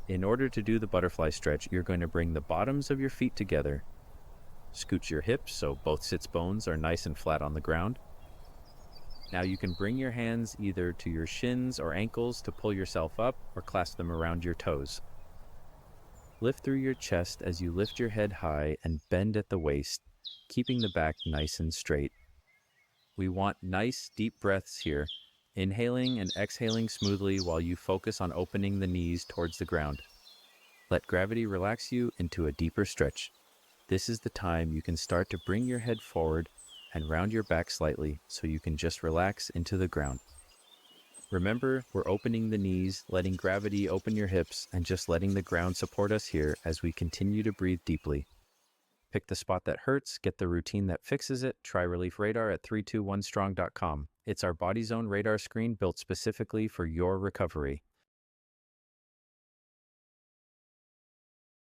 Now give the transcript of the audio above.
In order to do the butterfly stretch, you're going to bring the bottoms of your feet together. Scooch your hips so both sits bones are nice and flat on the ground. Now you can bring your hands either to your shins or ankles to pull yourself up, or clasp them around your toes. Lift through your chest as you lift your head high and bend at the waist, keeping the back nice and straight. We want nice, deep breaths here, inhaling and exhaling smoothly while you focus on opening the knees towards the ground. Let gravity relax you into a deeper stretch. This is the time you can start to bring your head forward and round your back slightly so you can just relax into the ground. Remember, we're opening the knees, letting gravity open your hips, and just letting the ground support us here as we continue to breathe deeply. Pick the spot that hurts, get the routine that fixes it. Try Relief Radar at 321strong.com. It's our body zone radar screen built specifically for your recovery.